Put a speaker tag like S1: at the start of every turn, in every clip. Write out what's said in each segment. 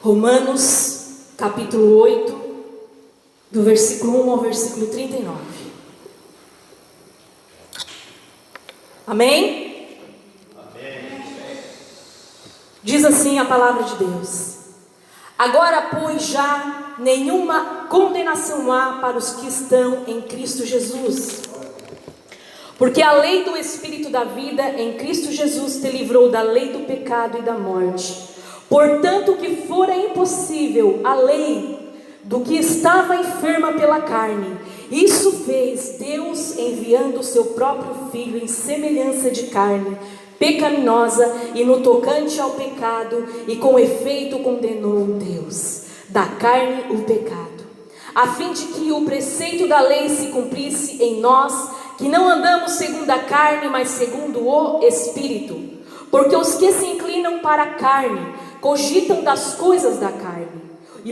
S1: Romanos, capítulo 8, do versículo 1 ao versículo 39. Amém?
S2: Amém.
S1: Diz assim a palavra de Deus: Agora, pois, já nenhuma condenação há para os que estão em Cristo Jesus. Porque a lei do Espírito da vida em Cristo Jesus te livrou da lei do pecado e da morte. Portanto, o que fora impossível a lei do que estava enferma pela carne, isso fez Deus, enviando o seu próprio Filho em semelhança de carne pecaminosa, e no tocante ao pecado, e com efeito condenou Deus da carne o pecado, a fim de que o preceito da lei se cumprisse em nós, que não andamos segundo a carne, mas segundo o Espírito. Porque os que se inclinam para a carne cogitam das coisas da carne,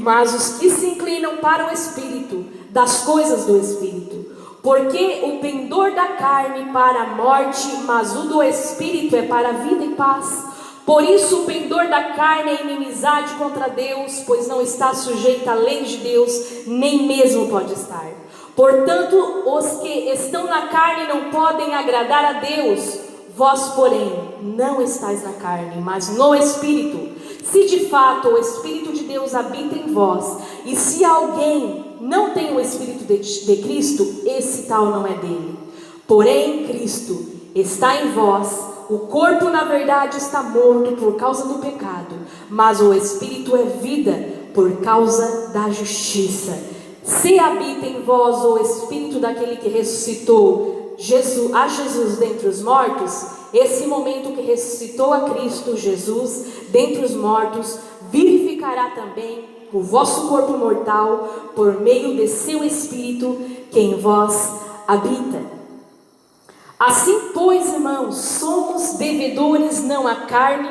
S1: mas os que se inclinam para o Espírito, das coisas do Espírito. Porque o pendor da carne para a morte, mas o do Espírito é para a vida e paz. Por isso o pendor da carne é inimizade contra Deus, pois não está sujeita à lei de Deus, nem mesmo pode estar. Portanto, os que estão na carne não podem agradar a Deus. Vós, porém, não estáis na carne, mas no Espírito, se de fato o Espírito de Deus habita em vós. E se alguém não tem o Espírito de Cristo, esse tal não é dele. Porém, Cristo está em vós, o corpo na verdade está morto por causa do pecado, mas o Espírito é vida por causa da justiça. Se habita em vós o Espírito daquele que ressuscitou a Jesus dentre os mortos, esse momento que ressuscitou a Cristo Jesus dentre os mortos, vivificará também o vosso corpo mortal por meio de seu Espírito que em vós habita. Assim, pois, irmãos, somos devedores não à carne,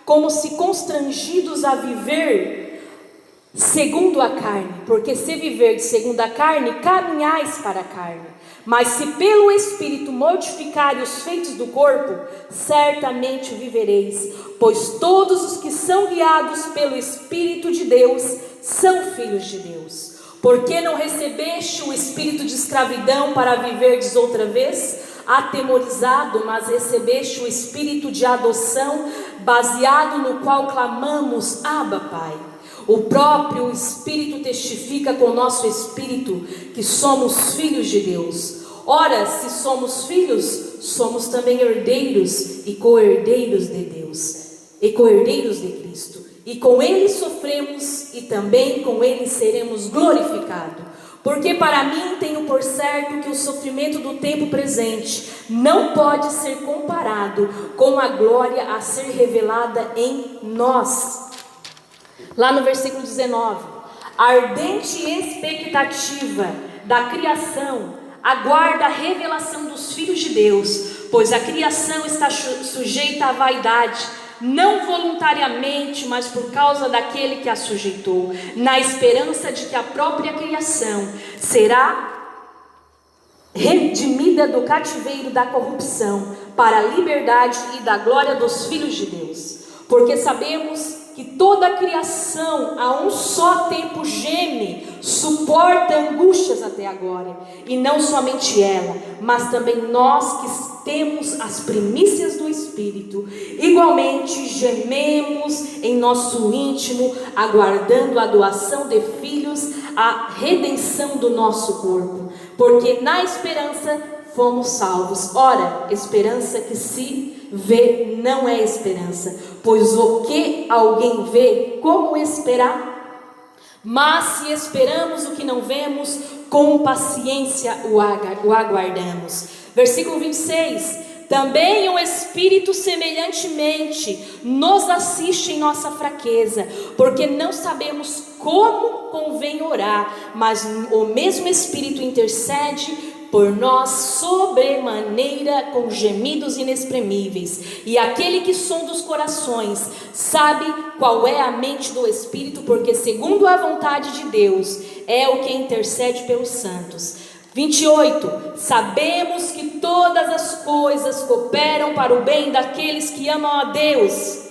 S1: como se constrangidos a viver segundo a carne, porque se viver segundo a carne, caminhais para a carne. Mas se pelo Espírito mortificarem os feitos do corpo, certamente vivereis, pois todos os que são guiados pelo Espírito de Deus são filhos de Deus. Porque não recebeste o espírito de escravidão para viverdes outra vez atemorizado, mas recebeste o espírito de adoção, baseado no qual clamamos: Abba, Pai. O próprio Espírito testifica com o nosso espírito que somos filhos de Deus. Ora, se somos filhos, somos também herdeiros e co-herdeiros de Deus, e co-herdeiros de Cristo. E com Ele sofremos, e também com Ele seremos glorificados. Porque para mim tenho por certo que o sofrimento do tempo presente não pode ser comparado com a glória a ser revelada em nós. Lá no versículo 19: a ardente expectativa da criação aguarda a revelação dos filhos de Deus, pois a criação está sujeita à vaidade, não voluntariamente, mas por causa daquele que a sujeitou, na esperança de que a própria criação será redimida do cativeiro da corrupção para a liberdade e da glória dos filhos de Deus. Porque sabemos que toda a criação a um só tempo geme, suporta angústias até agora, e não somente ela, mas também nós que temos as primícias do Espírito, igualmente gememos em nosso íntimo, aguardando a doação de filhos, a redenção do nosso corpo, porque na esperança fomos salvos. Ora, esperança que se vê não é esperança, pois o que alguém vê, como esperar? Mas se esperamos o que não vemos, com paciência o aguardamos. Versículo 26: também o Espírito semelhantemente nos assiste em nossa fraqueza, porque não sabemos como convém orar, mas o mesmo Espírito intercede por nós sobremaneira com gemidos inexprimíveis. E aquele que sonda os corações sabe qual é a mente do Espírito, porque segundo a vontade de Deus é o que intercede pelos santos. 28: sabemos que todas as coisas cooperam para o bem daqueles que amam a Deus,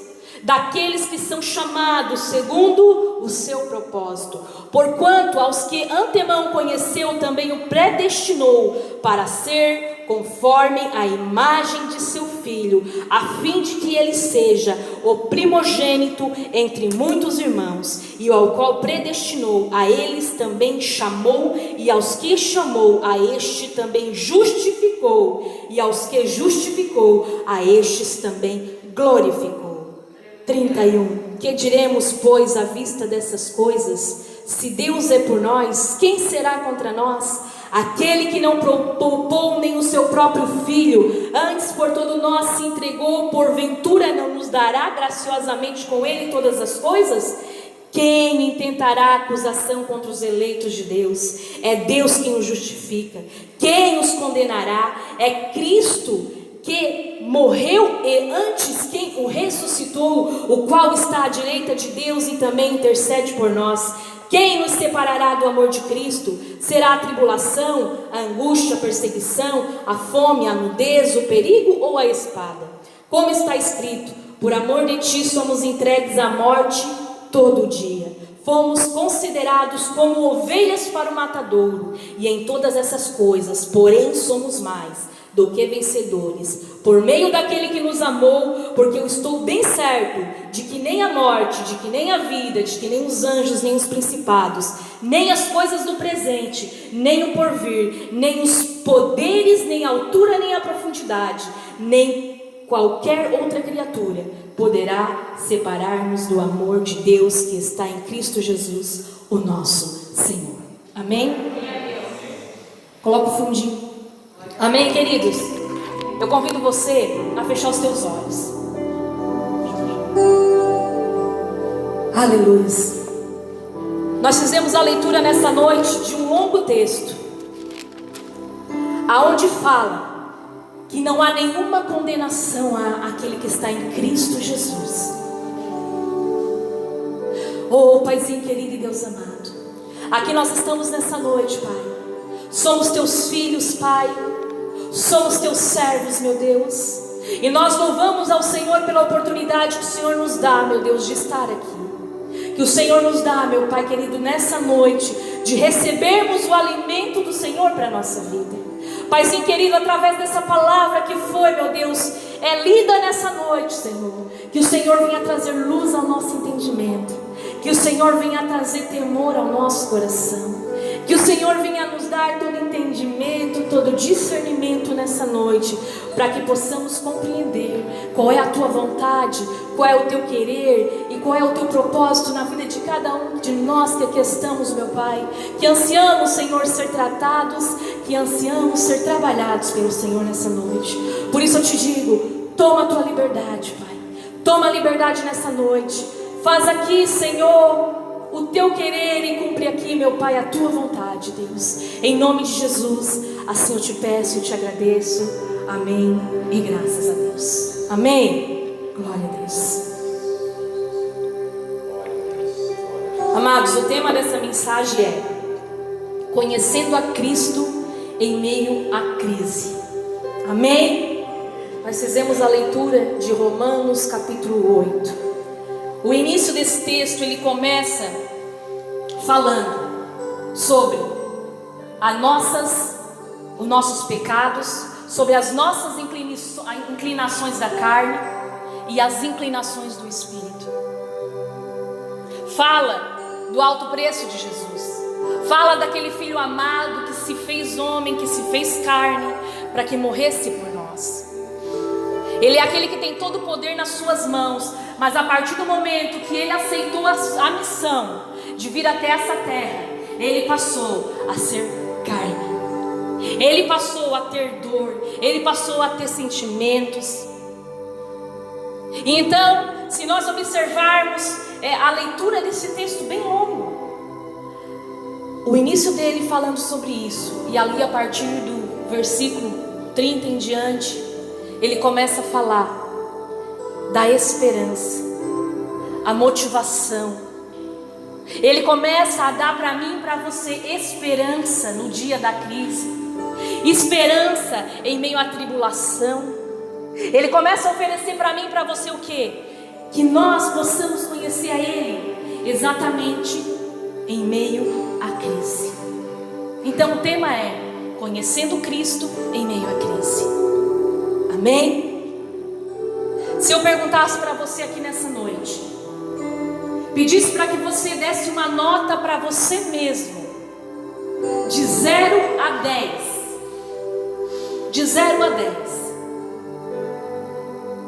S1: daqueles que são chamados segundo o seu propósito. Porquanto aos que antemão conheceu, também o predestinou para ser conforme a imagem de seu Filho, a fim de que ele seja o primogênito entre muitos irmãos. E ao qual predestinou, a eles também chamou, e aos que chamou, a este também justificou, e aos que justificou, a estes também glorificou. 31. Que diremos, pois, à vista dessas coisas? Se Deus é por nós, quem será contra nós? Aquele que não poupou nem o seu próprio Filho, antes por todo nós se entregou, porventura não nos dará graciosamente com ele todas as coisas? Quem intentará acusação contra os eleitos de Deus? É Deus quem os justifica. Quem os condenará? É Cristo que morreu e antes quem o ressuscitou, o qual está à direita de Deus e também intercede por nós. Quem nos separará do amor de Cristo? Será a tribulação, a angústia, a perseguição, a fome, a nudez, o perigo ou a espada? Como está escrito: por amor de ti somos entregues à morte todo dia. Fomos considerados como ovelhas para o matadouro. E em todas essas coisas, porém, somos mais do que vencedores, por meio daquele que nos amou, porque eu estou bem certo de que nem a morte, de que nem a vida, de que nem os anjos, nem os principados, nem as coisas do presente, nem o porvir, nem os poderes, nem a altura, nem a profundidade, nem qualquer outra criatura poderá separar-nos do amor de Deus que está em Cristo Jesus, o nosso Senhor. Amém? Coloca o fundinho. Amém, queridos? Eu convido você a fechar os teus olhos. Aleluia. Nós fizemos a leitura nessa noite de um longo texto, aonde fala que não há nenhuma condenação àquele que está em Cristo Jesus. Oh, Paizinho querido e Deus amado, aqui nós estamos nessa noite, Pai. Somos teus filhos, Pai. Somos teus servos, meu Deus. E nós louvamos ao Senhor pela oportunidade que o Senhor nos dá, meu Deus, de estar aqui. Que o Senhor nos dá, meu Pai querido, nessa noite, de recebermos o alimento do Senhor para a nossa vida. Paizinho querido, através dessa palavra que foi, meu Deus, lida nessa noite, Senhor. Que o Senhor venha trazer luz ao nosso entendimento. Que o Senhor venha trazer temor ao nosso coração. Que o Senhor venha nos dar todo entendimento, todo discernimento nessa noite, para que possamos compreender qual é a tua vontade, qual é o teu querer e qual é o teu propósito na vida de cada um de nós que aqui estamos, meu Pai. Que ansiamos, Senhor, ser tratados, que ansiamos ser trabalhados pelo Senhor nessa noite. Por isso eu te digo, toma a tua liberdade, Pai. Toma a liberdade nessa noite. Faz aqui, Senhor, o teu querer e cumpre aqui, meu Pai, a tua vontade, Deus. Em nome de Jesus, assim eu te peço e te agradeço. Amém e graças a Deus. Amém. Glória a Deus. Amados, o tema dessa mensagem é conhecendo a Cristo em meio à crise. Amém? Nós fizemos a leitura de Romanos capítulo 8. O início desse texto, ele começa falando sobre os nossos pecados, sobre as nossas inclinações da carne e as inclinações do Espírito. Fala do alto preço de Jesus. Fala daquele Filho amado que se fez homem, que se fez carne, para que morresse por nós. Ele é aquele que tem todo o poder nas suas mãos, mas a partir do momento que ele aceitou a missão de vir até essa terra, ele passou a ser carne. Ele passou a ter dor, ele passou a ter sentimentos. E então, se nós observarmos a leitura desse texto bem longo, o início dele falando sobre isso, e ali a partir do versículo 30 em diante, ele começa a falar da esperança, a motivação. Ele começa a dar para mim e para você esperança no dia da crise, esperança em meio à tribulação. Ele começa a oferecer para mim e para você o quê? que nós possamos conhecer a Ele exatamente em meio à crise. Então o tema é conhecendo Cristo em meio à crise. Amém? Se eu perguntasse para você aqui nessa noite, pedisse para que você desse uma nota para você mesmo, de 0 a 10, de 0 a 10,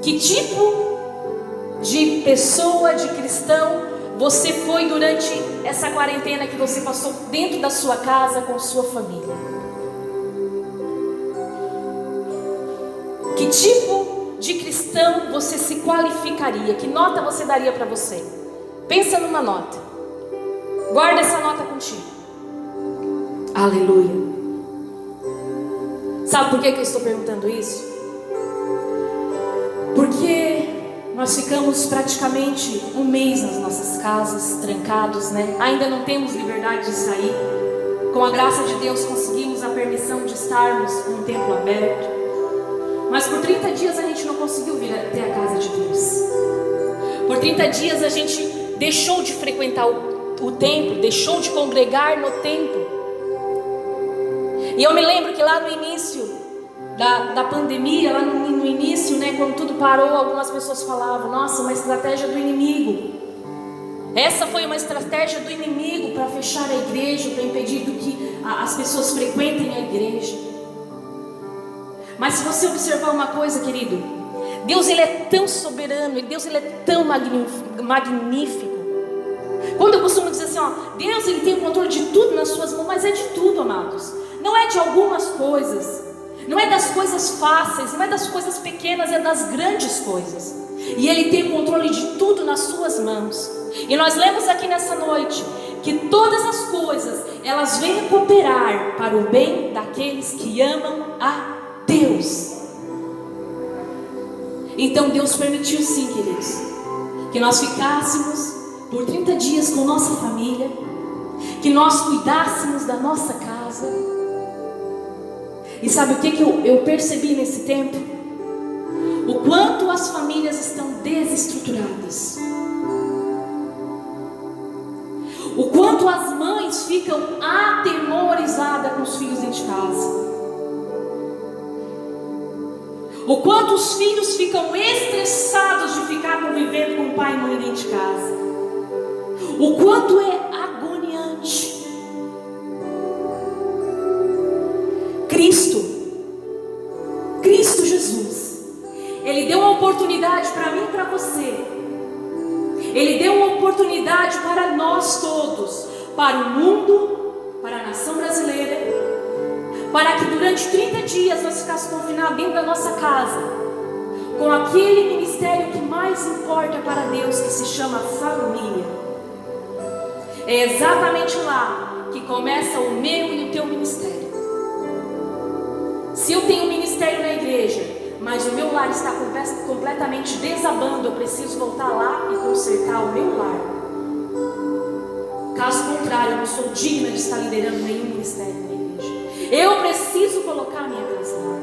S1: que tipo de pessoa, de cristão você foi durante essa quarentena que você passou dentro da sua casa com sua família? Que tipo de cristão você se qualificaria? Que nota você daria para você? Pensa numa nota. Guarda essa nota contigo. Aleluia. Sabe por que eu estou perguntando isso? Porque nós ficamos praticamente um mês nas nossas casas, trancados, né? Ainda não temos liberdade de sair. Com a graça de Deus conseguimos a permissão de estarmos num templo aberto. Mas por 30 dias a gente não conseguiu vir até a casa de Deus. Por 30 dias a gente deixou de frequentar o templo, deixou de congregar no templo. E eu me lembro que lá no início da pandemia, lá no início, né, quando tudo parou, algumas pessoas falavam: nossa, uma estratégia do inimigo. Essa foi uma estratégia do inimigo para fechar a igreja, para impedir que as pessoas frequentem a igreja. Mas se você observar uma coisa, querido, Deus ele é tão soberano, Deus ele é tão magnífico. Quando eu costumo dizer assim, Deus ele tem o controle de tudo nas suas mãos, mas é de tudo, amados. Não é de algumas coisas. Não é das coisas fáceis, não é das coisas pequenas, é das grandes coisas. E Ele tem o controle de tudo nas suas mãos. E nós lemos aqui nessa noite que todas as coisas, elas vêm cooperar para o bem daqueles que amam a Deus. Então Deus permitiu sim, queridos, que nós ficássemos por 30 dias com nossa família, que nós cuidássemos da nossa casa. E sabe o que eu percebi nesse tempo? O quanto as famílias estão desestruturadas. O quanto as mães ficam atemorizadas com os filhos dentro de casa. O quanto os filhos ficam estressados de ficar convivendo com o pai e mãe dentro de casa. O quanto é agoniante. Cristo Jesus, Ele deu uma oportunidade para mim e para você. Ele deu uma oportunidade para nós todos, para o mundo, para a nação brasileira, para que durante 30 dias nós ficássemos confinados dentro da nossa casa, com aquele ministério que mais importa para Deus, que se chama família. É exatamente lá que começa o meu e o teu ministério. Se eu tenho um ministério na igreja, mas o meu lar está completamente desabando, eu preciso voltar lá e consertar o meu lar. Caso contrário, eu não sou digna de estar liderando nenhum ministério na igreja. Eu preciso colocar a minha casa lá.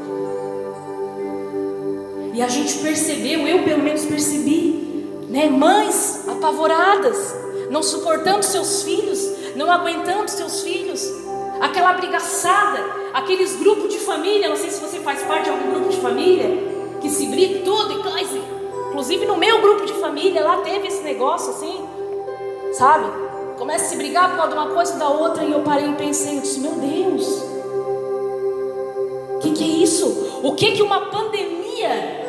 S1: E a gente percebeu, eu pelo menos percebi, né, mães apavoradas, não suportando seus filhos, não aguentando seus filhos, aquela brigaçada, aqueles grupos de família. Não sei se você faz parte de algum grupo de família que se briga tudo, inclusive no meu grupo de família lá teve esse negócio assim, sabe? Começa a se brigar por causa de uma coisa ou da outra. E eu parei e pensei, eu disse, meu Deus, o que é isso? O que uma pandemia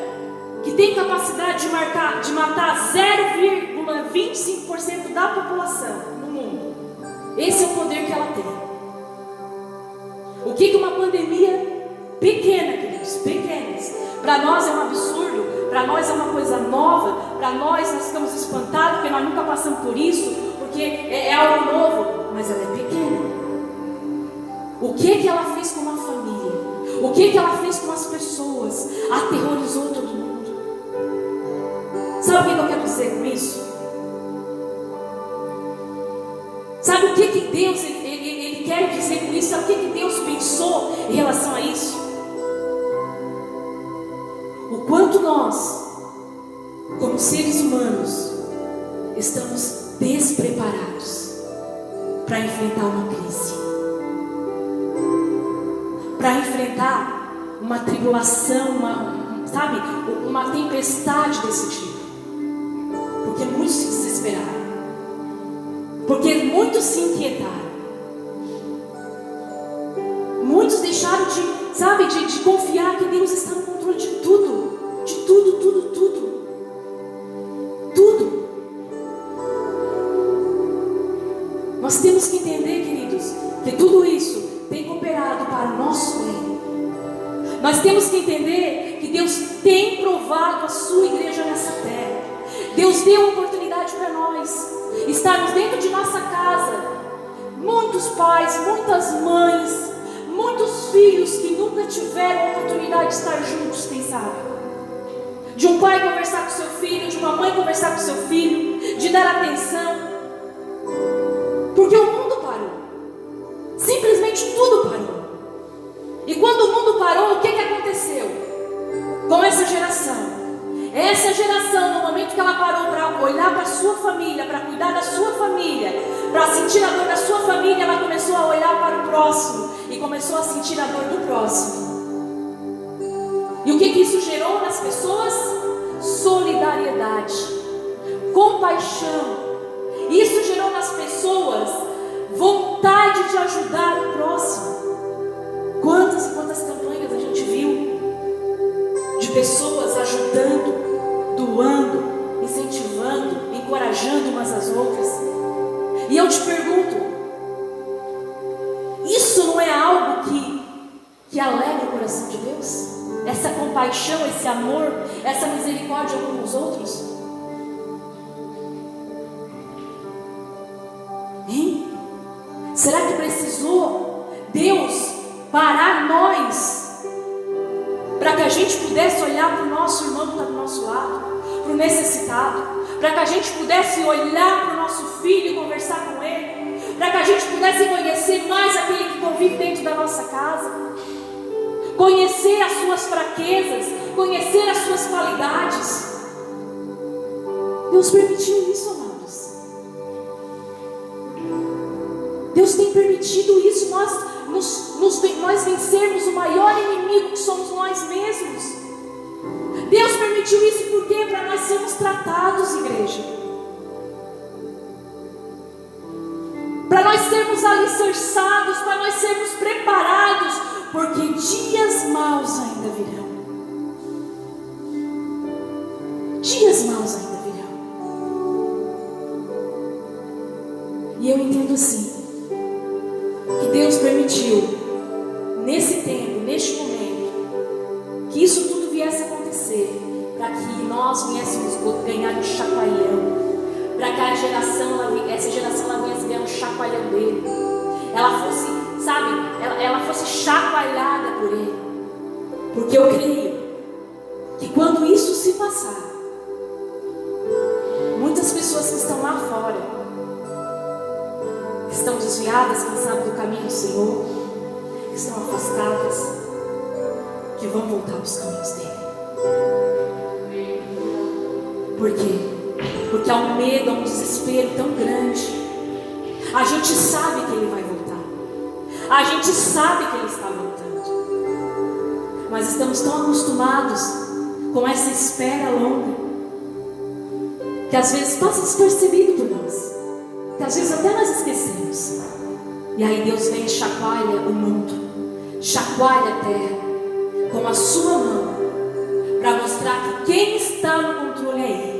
S1: que tem capacidade de matar 0,25% da população no mundo, esse é o poder que ela tem. O que uma pandemia pequena, queridos, pequenas, para nós é um absurdo, para nós é uma coisa nova, para nós ficamos espantados porque nós nunca passamos por isso, porque é algo novo, mas ela é pequena. O que ela fez com uma família, o que ela fez com as pessoas, aterrorizou todo mundo. Sabe o que eu quero dizer com isso? Sabe o que Deus ele quer dizer com isso? Sabe o que Deus pensou em relação a isso? O quanto nós, como seres humanos, humanos estamos despreparados para enfrentar uma crise, para enfrentar uma tribulação, uma tempestade desse tipo. Porque muitos se desesperaram, porque muitos se inquietaram, muitos deixaram de confiar que Deus está no controle de tudo, de tudo, tudo, tudo. Tudo. Nós temos que entender, queridos, que tudo isso tem cooperado para o nosso bem. Nós temos que entender que Deus tem provado a sua igreja nessa terra. Deus deu oportunidade para nós estarmos dentro de nossa casa. Muitos pais, muitas mães, muitos filhos que nunca tiveram a oportunidade de estar juntos, quem sabe? De um pai conversar com seu filho, de uma mãe conversar com seu filho, de dar atenção. Porque o mundo parou. Simplesmente tudo parou. E quando o mundo parou, o que aconteceu com essa geração? Essa geração, no momento que ela parou para olhar para a sua família, para cuidar da sua família, para sentir a dor da sua família, ela começou a olhar para o próximo e começou a sentir a dor do próximo. E o que isso gerou nas pessoas? Solidariedade, compaixão. Isso gerou nas pessoas vontade de ajudar o próximo. Quantas e quantas campanhas a gente viu de pessoas ajudando, doando, incentivando, encorajando umas às outras. E eu te pergunto, isso não é algo que alegra o coração de Deus? Essa compaixão, esse amor, essa misericórdia uns com os outros? Hein? Será que precisou Deus parar nós para que a gente pudesse olhar para o nosso irmão que está do nosso lado, para o necessitado, para que a gente pudesse olhar para o nosso filho e conversar com ele, para que a gente pudesse conhecer mais aquele que convive dentro da nossa casa, conhecer as suas fraquezas, conhecer as suas qualidades? Deus permitiu isso, amados. Deus tem permitido isso, nós vencermos o maior inimigo que somos nós mesmos. Deus permitiu isso por quê? Para nós sermos tratados, igreja. Para nós sermos alicerçados, para nós sermos preparados, porque dias maus ainda virão. Dias maus ainda virão. E eu entendo assim, que Deus permitiu, nesse tempo, neste momento, que isso tudo viesse a acontecer, para que nós viéssemos ganhar um chacoalhão, para que essa geração ela viesse ganhar um chacoalhão dele, ela fosse, ela fosse chacoalhada por ele. Porque eu creio que quando isso se passar, muitas pessoas que estão lá fora, que estão desviadas, quem sabe, do caminho do Senhor, que estão afastadas, que vão voltar aos caminhos dele. Por quê? Porque há um medo, há um desespero tão grande. A gente sabe que ele vai voltar, a gente sabe que ele está voltando, mas estamos tão acostumados com essa espera longa, que às vezes passa despercebido por nós, que às vezes até nós esquecemos. E aí Deus vem e chacoalha o mundo, chacoalha a terra com a sua mão, para mostrar que quem está no controle é Ele.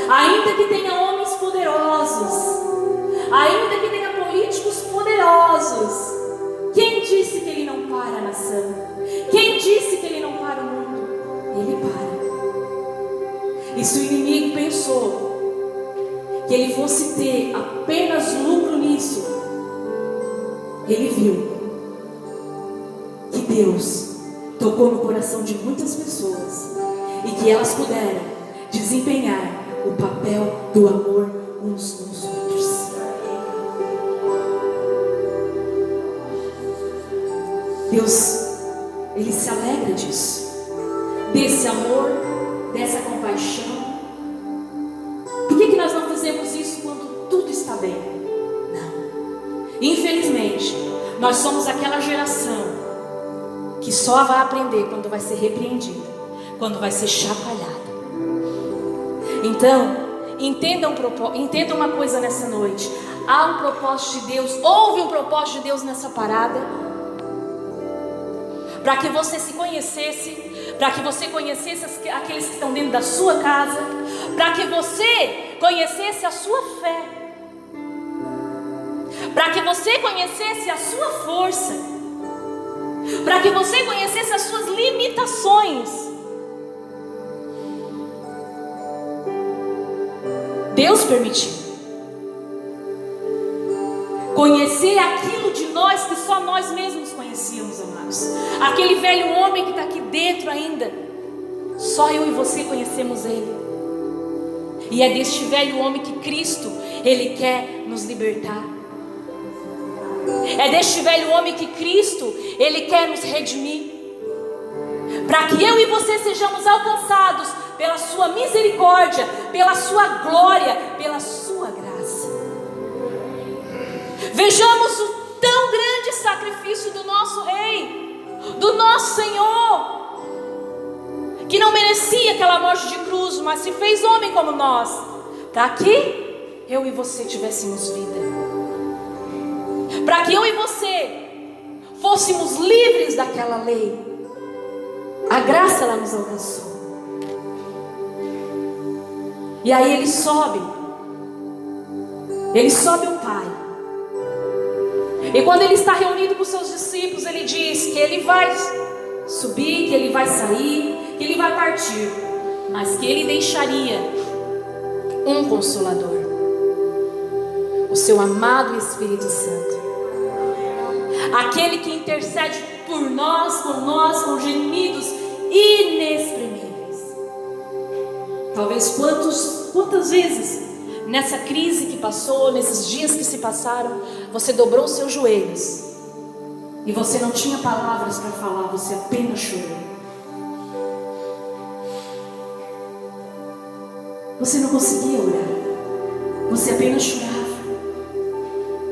S1: Ainda que tenha homens poderosos, ainda que tenha políticos poderosos, quem disse que Ele não para a nação? Quem disse que Ele não para o mundo? Ele para. E se o inimigo pensou que ele fosse ter apenas lucro nisso, ele viu que Deus tocou no coração de muitas pessoas e que elas puderam desempenhar o papel do amor uns com os outros. Deus, Ele se alegra disso, desse amor, dessa compaixão, bem. Não. Infelizmente, nós somos aquela geração que só vai aprender quando vai ser repreendida, quando vai ser chacoalhada. Então, entenda uma coisa nessa noite. Há um propósito de Deus, houve um propósito de Deus nessa parada, para que você se conhecesse, para que você conhecesse aqueles que estão dentro da sua casa, para que você conhecesse a sua fé, para que você conhecesse a sua força, para que você conhecesse as suas limitações. Deus permitiu conhecer aquilo de nós que só nós mesmos conhecíamos, amados. Aquele velho homem que está aqui dentro ainda, só eu e você conhecemos ele. E é deste velho homem que Cristo, Ele quer nos libertar. É deste velho homem que Cristo, Ele quer nos redimir, para que eu e você sejamos alcançados pela sua misericórdia, pela sua glória, pela sua graça. Vejamos o tão grande sacrifício do nosso Rei, do nosso Senhor, que não merecia aquela morte de cruz, mas se fez homem como nós, para que eu e você tivéssemos vida, para que eu e você fôssemos livres daquela lei. A graça, ela nos alcançou. E aí ele sobe ao Pai. E quando ele está reunido com seus discípulos, ele diz que ele vai subir, que ele vai sair, que ele vai partir, mas que ele deixaria um Consolador, o seu amado Espírito Santo, aquele que intercede por nós, com gemidos inexprimíveis. Talvez quantas vezes nessa crise que passou, nesses dias que se passaram, você dobrou os seus joelhos e você não tinha palavras para falar, você apenas chorou. Você não conseguia orar, você apenas chorava.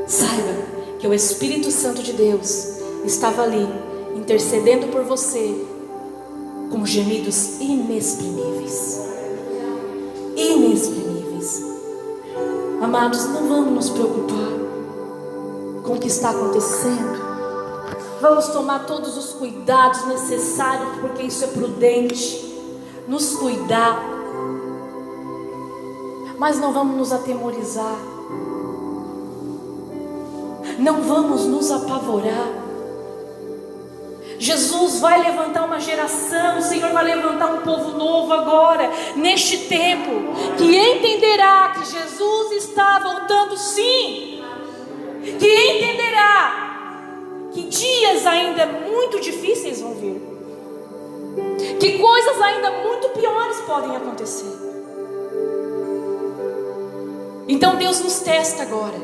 S1: Saiba que o Espírito Santo de Deus estava ali, intercedendo por você, com gemidos inexprimíveis. Inexprimíveis. Amados, não vamos nos preocupar com o que está acontecendo. Vamos tomar todos os cuidados necessários, porque isso é prudente, nos cuidar. Mas não vamos nos atemorizar, não vamos nos apavorar. Jesus vai levantar uma geração, o Senhor vai levantar um povo novo agora, neste tempo, que entenderá que Jesus está voltando, sim, que entenderá que dias ainda muito difíceis vão vir, que coisas ainda muito piores podem acontecer. Então Deus nos testa agora,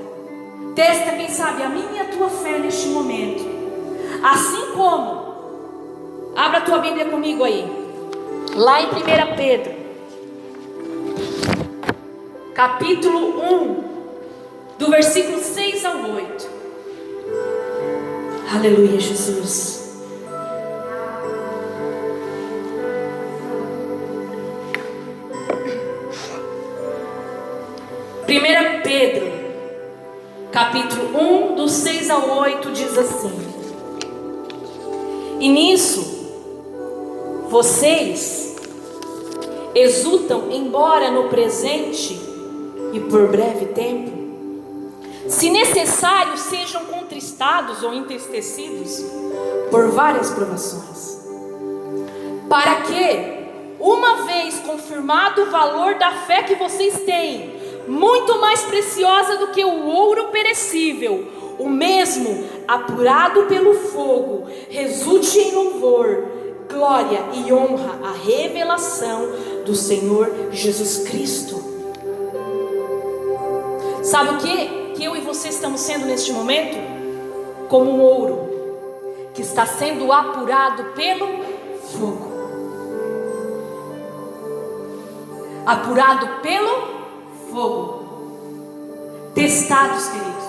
S1: testa, quem sabe, a minha e a tua fé neste momento. Assim como, abra a tua Bíblia comigo aí, lá em 1 Pedro, capítulo 1, do versículo 6 ao 8. Aleluia, Jesus. Pedro, capítulo 1, do 6 ao 8, diz assim: E nisso vocês exultam, embora no presente e por breve tempo, se necessário, sejam contristados ou entristecidos por várias provações, para que, uma vez confirmado o valor da fé que vocês têm, muito mais preciosa do que o ouro perecível, o mesmo apurado pelo fogo, resulte em louvor, glória e honra à revelação do Senhor Jesus Cristo. Sabe o que eu e você estamos sendo neste momento? Como um ouro que está sendo apurado pelo fogo. Apurado pelo fogo. Testados, queridos.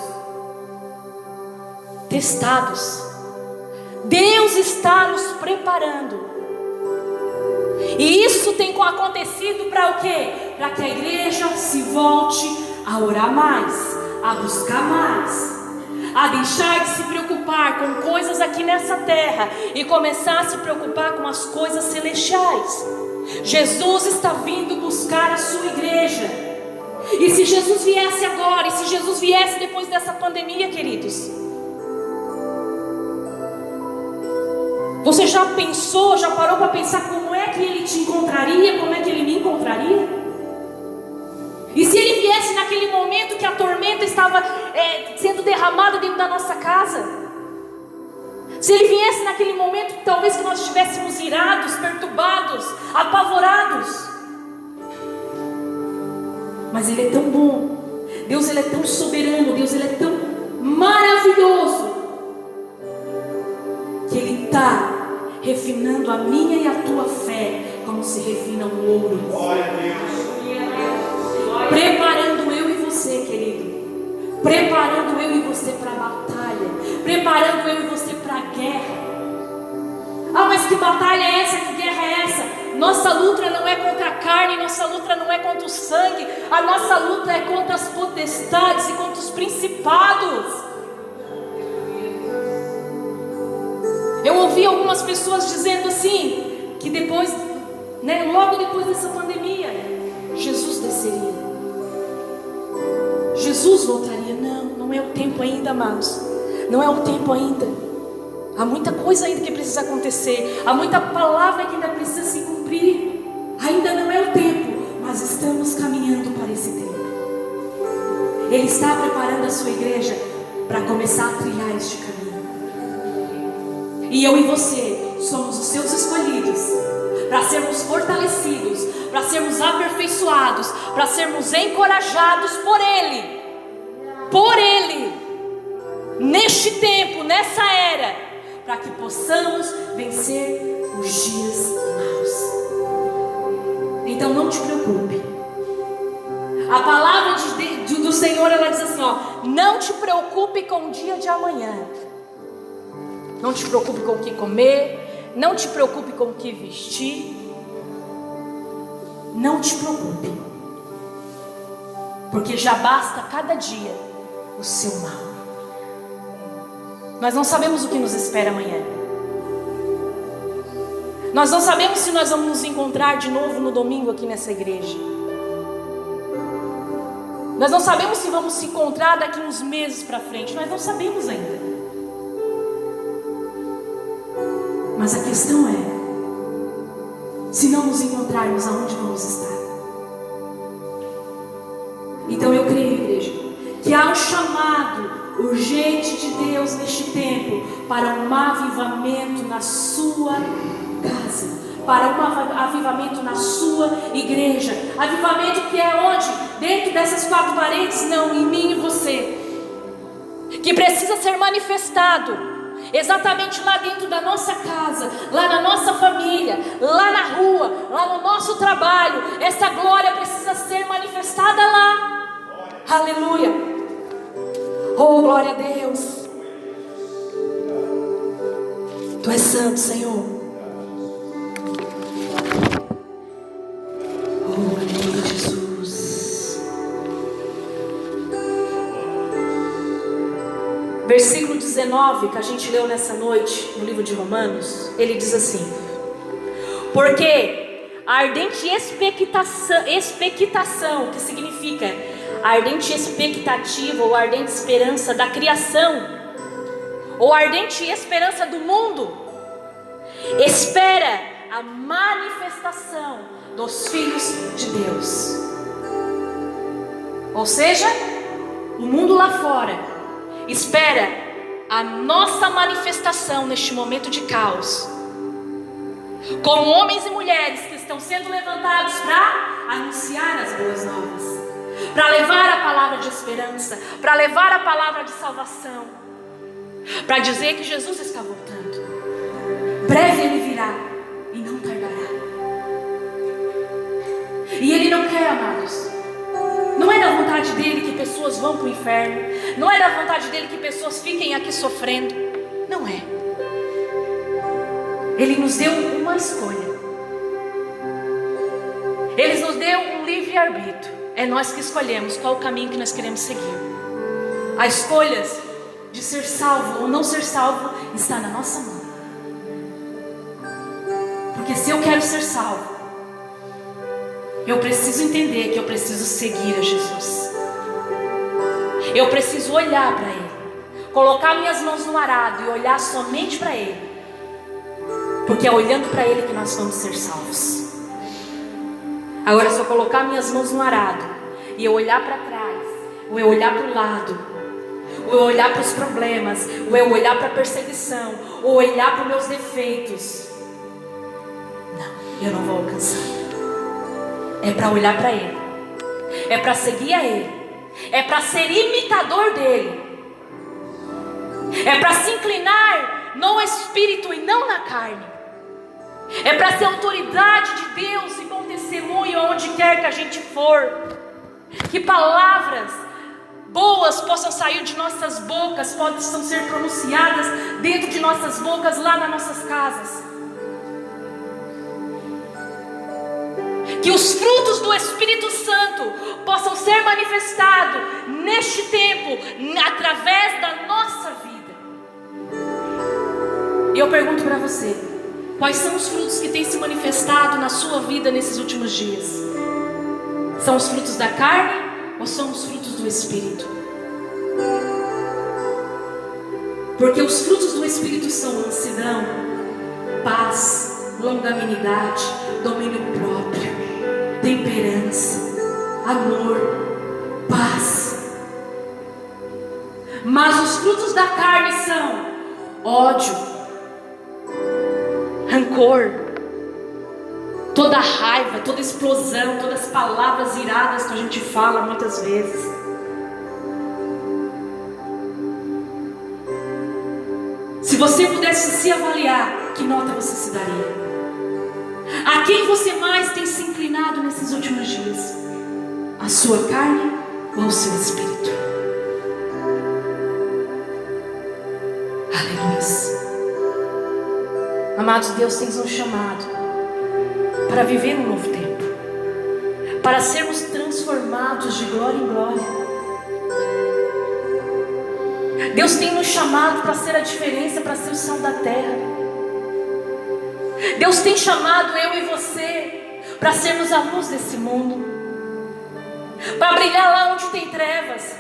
S1: Testados. Deus está nos preparando. E isso tem acontecido para o quê? Para que a igreja se volte a orar mais, a buscar mais, a deixar de se preocupar com coisas aqui nessa terra e começar a se preocupar com as coisas celestiais. Jesus está vindo buscar a sua igreja. E se Jesus viesse agora, e se Jesus viesse depois dessa pandemia, queridos, você já pensou, já parou para pensar como é que ele te encontraria, como é que ele me encontraria? E se ele viesse naquele momento que a tormenta estava sendo derramada dentro da nossa casa? Se ele viesse naquele momento, talvez que nós estivéssemos irados, perturbados, apavorados. Mas ele é tão bom, Deus ele é tão soberano, Deus ele é tão maravilhoso, que ele está refinando a minha e a tua fé, como se refina um ouro. Glória a Deus. Preparando eu e você, querido. Preparando eu e você para a batalha. Preparando eu e você para a guerra. Ah, mas que batalha é essa? Que guerra é essa? Nossa luta não é contra a carne, nossa luta não é contra o sangue. A nossa luta é contra as potestades e contra os principados. Eu ouvi algumas pessoas dizendo assim, que depois, logo depois dessa pandemia, Jesus desceria, Jesus voltaria. Não é o tempo ainda, amados. Não é o tempo ainda. Há muita coisa ainda que precisa acontecer. Há muita palavra que ainda precisa se cumprir. Ainda não é o tempo, mas estamos caminhando para esse tempo. Ele está preparando a sua igreja para começar a trilhar este caminho. E eu e você somos os seus escolhidos, para sermos fortalecidos, para sermos aperfeiçoados, para sermos encorajados por Ele, neste tempo, nessa era, para que possamos vencer os dias maus. Então não te preocupe. A palavra do Senhor, ela diz assim, não te preocupe com o dia de amanhã. Não te preocupe com o que comer, não te preocupe com o que vestir. Não te preocupe, porque já basta cada dia o seu mal. Nós não sabemos o que nos espera amanhã. Nós não sabemos se nós vamos nos encontrar de novo no domingo aqui nessa igreja. Nós não sabemos se vamos se encontrar daqui uns meses para frente. Nós não sabemos ainda. Mas a questão é, se não nos encontrarmos, aonde vamos estar? Então eu creio, igreja, que há um chamado urgente de Deus neste tempo para um avivamento na sua casa, para um avivamento na sua igreja. Avivamento que é onde? Dentro dessas quatro paredes? Não, em mim e você, que precisa ser manifestado exatamente lá dentro da nossa casa, lá na nossa família, lá na rua, lá no nosso trabalho. Essa glória precisa ser manifestada lá. Aleluia. Oh, glória a Deus. Tu és santo, Senhor. Oh, aleluia, Jesus. Versículo 19, que a gente leu nessa noite no livro de Romanos, ele diz assim: porque a ardente expectação, que significa a ardente expectativa ou a ardente esperança da criação, ou a ardente esperança do mundo, espera a manifestação dos filhos de Deus. Ou seja, o mundo lá fora espera a nossa manifestação neste momento de caos, como homens e mulheres que estão sendo levantados para anunciar as boas novas, para levar a palavra de esperança, para levar a palavra de salvação, para dizer que Jesus está voltando. Breve Ele virá e não tardará. E Ele não quer, amados, não é da vontade vontade dele que pessoas vão para o inferno. Não é da vontade dele que pessoas fiquem aqui sofrendo. Não é. Ele nos deu uma escolha. Ele nos deu um livre-arbítrio. É nós que escolhemos qual o caminho que nós queremos seguir. A escolha de ser salvo ou não ser salvo está na nossa mão. Porque se eu quero ser salvo, eu preciso entender que eu preciso seguir a Jesus. Eu preciso olhar para Ele, colocar minhas mãos no arado e olhar somente para Ele. Porque é olhando para Ele que nós vamos ser salvos. Agora, se eu colocar minhas mãos no arado e eu olhar para trás, ou eu olhar para o lado, ou eu olhar para os problemas, ou eu olhar para a perseguição, ou olhar para os meus defeitos, não, eu não vou alcançar. É para olhar para Ele, é para seguir a Ele, é para ser imitador dEle, é para se inclinar no Espírito e não na carne. É para ser autoridade de Deus e bom testemunho aonde quer que a gente for. Que palavras boas possam sair de nossas bocas, possam ser pronunciadas dentro de nossas bocas, lá nas nossas casas. Que os frutos do Espírito Santo possam ser manifestados neste tempo, através da nossa vida. E eu pergunto para você: quais são os frutos que têm se manifestado na sua vida nesses últimos dias? São os frutos da carne ou são os frutos do Espírito? Porque os frutos do Espírito são mansidão, paz, longanimidade, domínio próprio, temperança, amor, paz. Mas os frutos da carne são ódio, rancor, toda raiva, toda explosão, todas as palavras iradas que a gente fala muitas vezes. Se você pudesse se avaliar, que nota você se daria? A quem você mais tem se inclinado nesses últimos dias? A sua carne ou o seu espírito? Aleluia. Amados, Deus tem nos chamado para viver um novo tempo, para sermos transformados de glória em glória. Deus tem nos chamado para ser a diferença, para ser o sal da terra. Deus tem chamado eu e você para sermos a luz desse mundo, para brilhar lá onde tem trevas,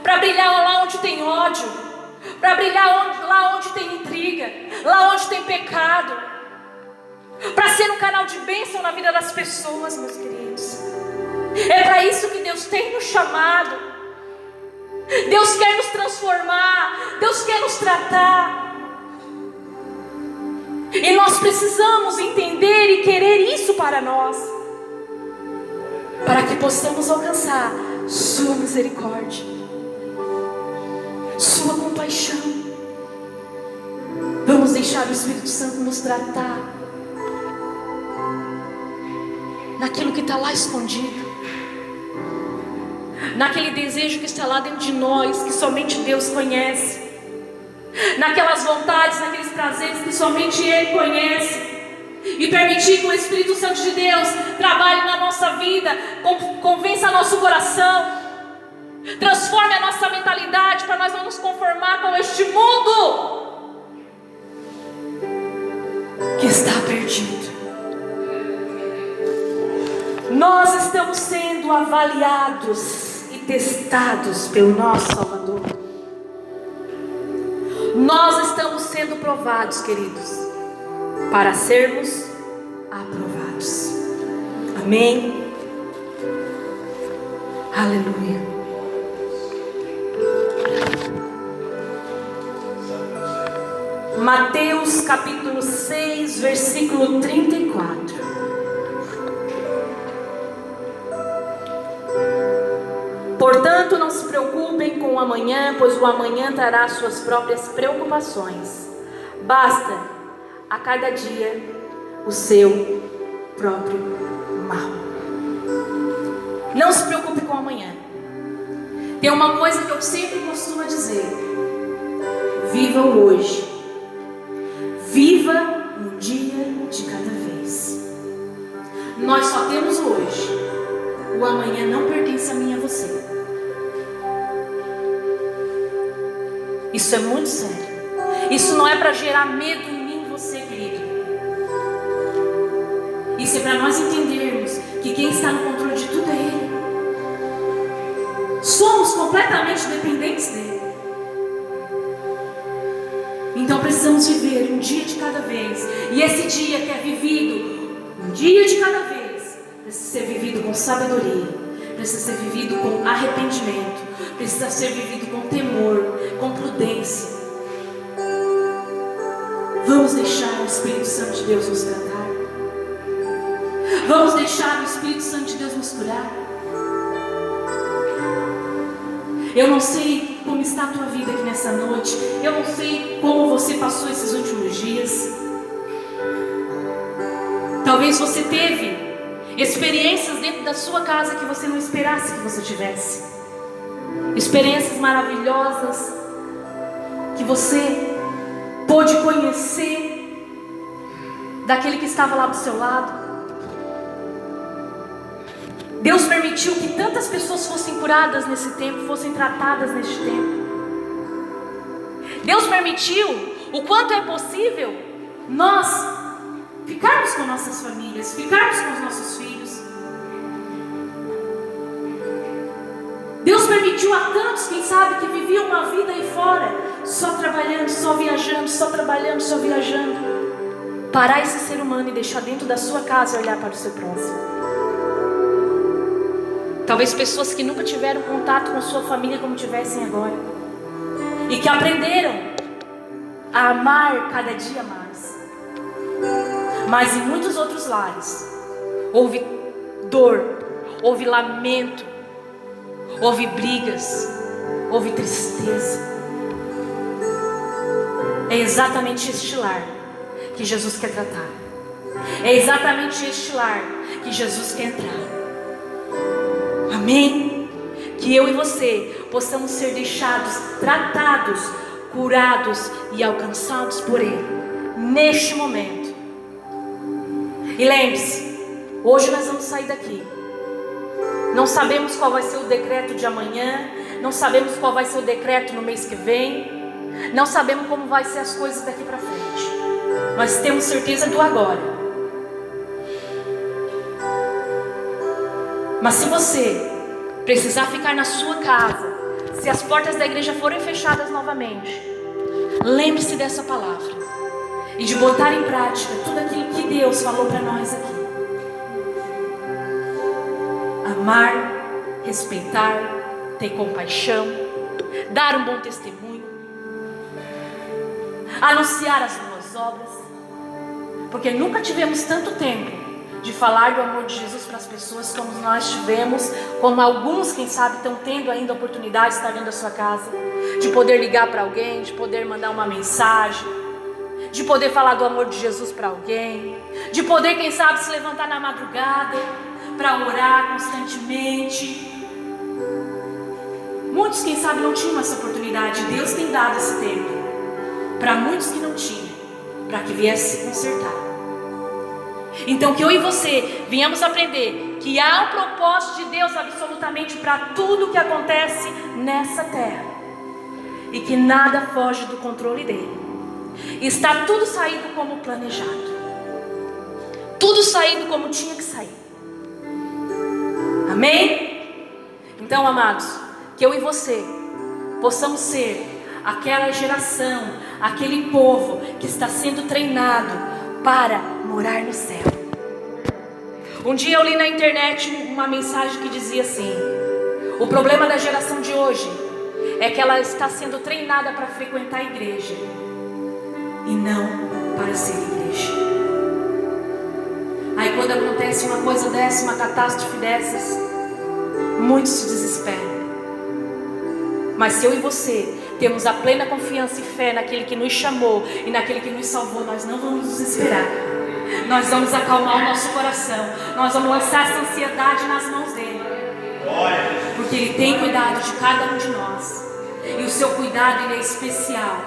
S1: para brilhar lá onde tem ódio, para brilhar lá onde tem intriga, lá onde tem pecado, para ser um canal de bênção na vida das pessoas, meus queridos. É para isso que Deus tem nos chamado. Deus quer nos transformar, Deus quer nos tratar. E nós precisamos entender e querer isso para nós, para que possamos alcançar sua misericórdia, sua compaixão. Vamos deixar o Espírito Santo nos tratar naquilo que está lá escondido, naquele desejo que está lá dentro de nós, que somente Deus conhece, naquelas vontades, naqueles prazeres que somente Ele conhece. E permitir que o Espírito Santo de Deus trabalhe na nossa vida, convença nosso coração, transforme a nossa mentalidade, para nós não nos conformar com este mundo que está perdido. Nós estamos sendo avaliados e testados pelo nosso Salvador. Nós estamos sendo provados, queridos, para sermos aprovados. Amém? Aleluia. Mateus capítulo 6, versículo 34. Portanto, não se preocupem com o amanhã, pois o amanhã trará suas próprias preocupações. Basta a cada dia o seu próprio mal. Não se preocupe com o amanhã. Tem uma coisa que eu sempre costumo dizer: viva o hoje. Viva um dia de cada vez. Nós só temos o hoje. O amanhã não pertence a mim e a você. Isso é muito sério. Isso não é para gerar medo em mim e você, querido. Isso é para nós entendermos que quem está no controle de tudo é Ele. Somos completamente dependentes dEle. Então precisamos viver um dia de cada vez. E esse dia que é vivido um dia de cada vez precisa ser vivido com sabedoria, precisa ser vivido com arrependimento, precisa ser vivido com temor, com prudência. Vamos deixar o Espírito Santo de Deus nos tratar. Vamos deixar o Espírito Santo de Deus nos curar. Eu não sei como está a tua vida aqui nessa noite. Eu não sei como você passou esses últimos dias. Talvez você teve experiências dentro da sua casa que você não esperasse que você tivesse. Experiências maravilhosas que você pôde conhecer daquele que estava lá do seu lado. Deus permitiu que tantas pessoas fossem curadas nesse tempo, fossem tratadas neste tempo. Deus permitiu o quanto é possível nós ficarmos com nossas famílias, ficarmos com os nossos filhos. Deus permitiu a tantos, quem sabe, que viviam uma vida aí fora, só trabalhando, só viajando, só trabalhando, só viajando, parar esse ser humano e deixar dentro da sua casa e olhar para o seu próximo. Talvez pessoas que nunca tiveram contato com sua família como tivessem agora, e que aprenderam a amar cada dia mais. Mas em muitos outros lares houve dor, houve lamento, houve brigas, houve tristeza. É exatamente este lar que Jesus quer tratar. É exatamente este lar que Jesus quer entrar. Amém? Que eu e você possamos ser deixados, tratados, curados e alcançados por Ele neste momento. E lembre-se, hoje nós vamos sair daqui. Não sabemos qual vai ser o decreto de amanhã, não sabemos qual vai ser o decreto no mês que vem, não sabemos como vai ser as coisas daqui para frente. Nós temos certeza do agora. Mas se você precisar ficar na sua casa, se as portas da igreja forem fechadas novamente, lembre-se dessa palavra e de botar em prática tudo aquilo que Deus falou para nós aqui. Amar, respeitar, ter compaixão, dar um bom testemunho, anunciar as boas obras, porque nunca tivemos tanto tempo de falar do amor de Jesus para as pessoas como nós tivemos, como alguns, quem sabe, estão tendo ainda a oportunidade de estar dentro da sua casa, de poder ligar para alguém, de poder mandar uma mensagem, de poder falar do amor de Jesus para alguém, de poder, quem sabe, se levantar na madrugada para orar constantemente. Muitos, quem sabe, não tinham essa oportunidade. Deus tem dado esse tempo para muitos que não tinham, para que viesse se consertar. Então que eu e você venhamos aprender que há um propósito de Deus absolutamente para tudo que acontece nessa terra, e que nada foge do controle dele. Está tudo saído como planejado, tudo saído como tinha que sair. Amém? Então, amados, que eu e você possamos ser aquela geração, aquele povo que está sendo treinado para morar no céu. Um dia eu li na internet uma mensagem que dizia assim: o problema da geração de hoje é que ela está sendo treinada para frequentar a igreja e não para ser igreja. Aí quando acontece uma coisa dessa, uma catástrofe dessas, muitos se desesperam. Mas se eu e você temos a plena confiança e fé naquele que nos chamou e naquele que nos salvou, nós não vamos nos desesperar. Nós vamos acalmar o nosso coração. Nós vamos lançar essa ansiedade nas mãos dele. Porque porque Ele tem cuidado de cada um de nós. E o seu cuidado, Ele é especial.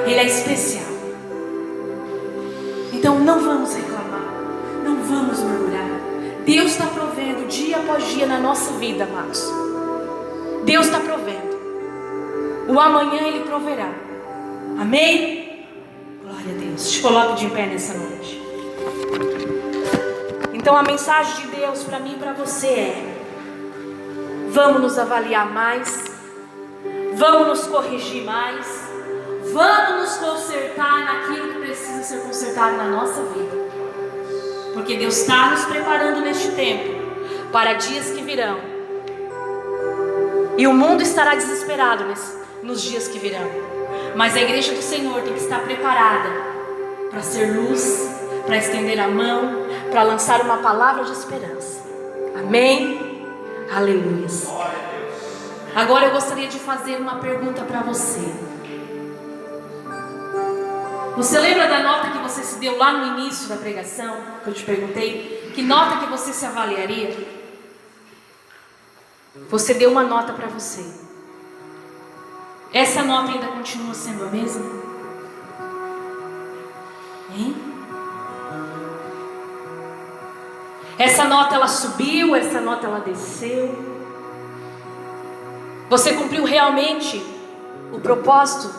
S1: Ele é especial. Então não vamos reclamar, não vamos murmurar. Deus está provendo dia após dia na nossa vida, amados. Deus está provendo. O amanhã Ele proverá. Amém? Glória a Deus. Te coloque de pé nessa noite. Então a mensagem de Deus para mim e para você é: vamos nos avaliar mais, vamos nos corrigir mais, vamos nos consertar naquilo que precisa ser consertado na nossa vida, porque Deus está nos preparando neste tempo para dias que virão, e o mundo estará desesperado nos dias que virão, mas a igreja do Senhor tem que estar preparada para ser luz, para estender a mão, para lançar uma palavra de esperança. Amém? Aleluia. Agora eu gostaria de fazer uma pergunta para você. Você lembra da nota que você se deu lá no início da pregação? Que eu te perguntei, que nota que você se avaliaria? Você deu uma nota para você. Essa nota ainda continua sendo a mesma? Hein? Essa nota ela subiu, essa nota ela desceu. Você cumpriu realmente o propósito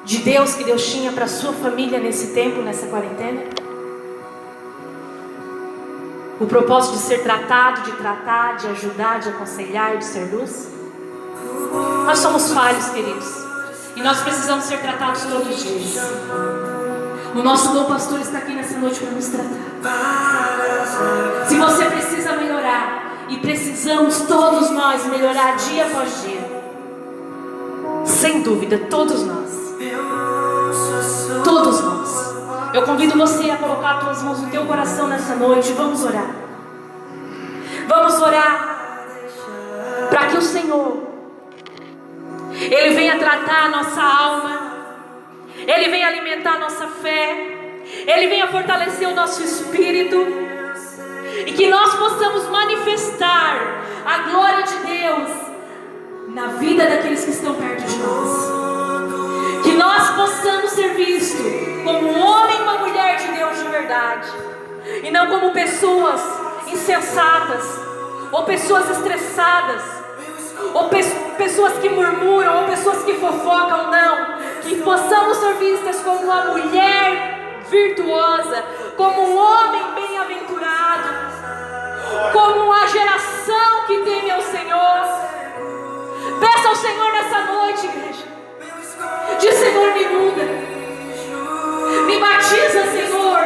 S1: de Deus que Deus tinha para a sua família nesse tempo, nessa quarentena? O propósito de ser tratado, de tratar, de ajudar, de aconselhar, de ser luz? Nós somos falhos, queridos, e nós precisamos ser tratados todos os dias. O nosso bom pastor está aqui nessa noite para nos tratar. Se você precisa melhorar, e precisamos todos nós melhorar dia após dia, sem dúvida, todos nós. Todos nós. Eu convido você a colocar as tuas mãos no teu coração nessa noite. Vamos orar. Vamos orar para que o Senhor Ele venha tratar a nossa alma, Ele venha alimentar a nossa fé, Ele venha fortalecer o nosso espírito, e que nós possamos manifestar a glória de Deus na vida daqueles que estão perto de nós. Que nós possamos ser vistos como um homem e uma mulher de Deus de verdade, e não como pessoas insensatas, ou pessoas estressadas, ou pessoas que murmuram, ou pessoas que fofocam. Não, que possamos ser vistas como uma mulher virtuosa, como um homem bem-aventurado, como uma geração que teme ao Senhor. Peça ao Senhor nessa noite, igreja. Diz: Senhor, me muda, me batiza, Senhor,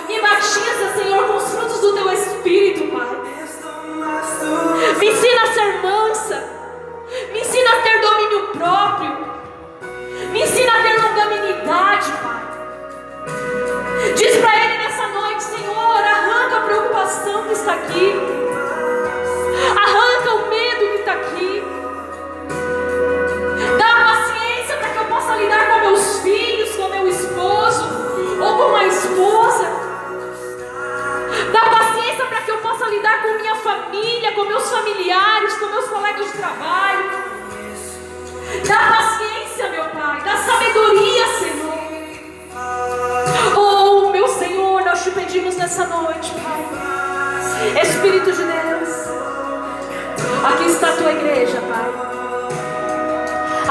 S1: me batiza, Senhor, com os frutos do Teu Espírito, Pai. Me ensina a ser mansa, me ensina a ter domínio próprio, me ensina a ter longanimidade, Pai. Diz para Ele nessa noite: Senhor, arranca a preocupação que está aqui, arranca o medo que está aqui, dá paciência para que eu possa lidar com meus filhos, com meu esposo, ou com a esposa. Dá paciência para que eu possa lidar com minha família, com meus familiares, com meus colegas de trabalho. Dá paciência, meu Pai, dá sabedoria, Senhor. Oh, meu Senhor, nós te pedimos nessa noite, Pai. Espírito de Deus, aqui está a Tua igreja, Pai.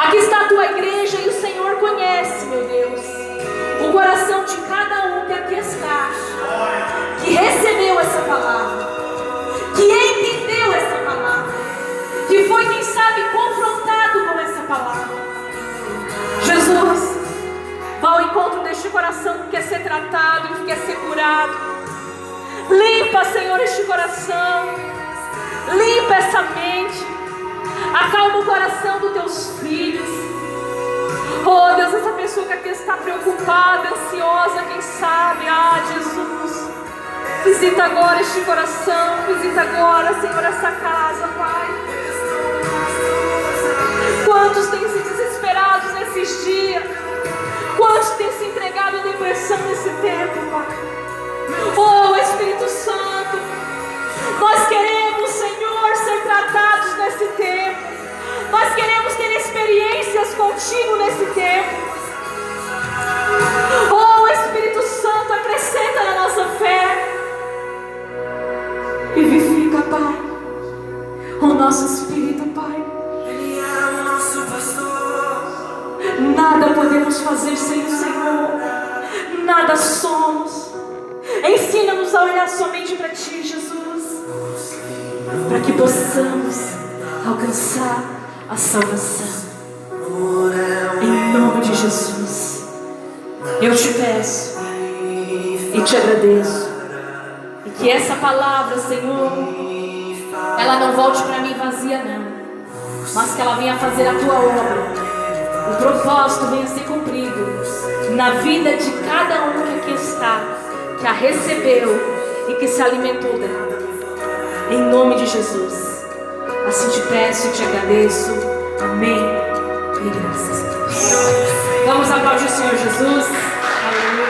S1: Aqui está a Tua igreja, e o Senhor conhece, meu Deus, o coração de cada um que aqui está, que recebeu essa palavra, que entendeu essa palavra, que foi, quem sabe, confrontado com essa palavra. Jesus, vá ao encontro deste coração que quer ser tratado, que quer ser curado. Limpa, Senhor, este coração, limpa essa mente, acalma o coração dos Teus filhos. Oh Deus, essa pessoa que aqui está preocupada, ansiosa, quem sabe, Jesus, visita agora este coração, visita agora, Senhor, essa casa, Pai. Quantos têm se desesperados nesses dias? Quantos têm se entregado à depressão nesse tempo, Pai? Oh Espírito Santo, nós queremos, Senhor, ser tratados o nosso espírito, Pai.
S2: Ele é o nosso pastor.
S1: Nada podemos fazer sem o Senhor. Nada somos. Ensina-nos a olhar somente para Ti, Jesus, para que possamos alcançar a salvação. Em nome de Jesus, eu te peço e te agradeço. E que essa palavra, Senhor, ela não volte para mim vazia, não, mas que ela venha fazer a Tua obra. O propósito venha ser cumprido na vida de cada um que aqui está, que a recebeu e que se alimentou dela. Em nome de Jesus, assim te peço e te agradeço. Amém e graças a Deus. Vamos aplaudir o Senhor Jesus. Aleluia.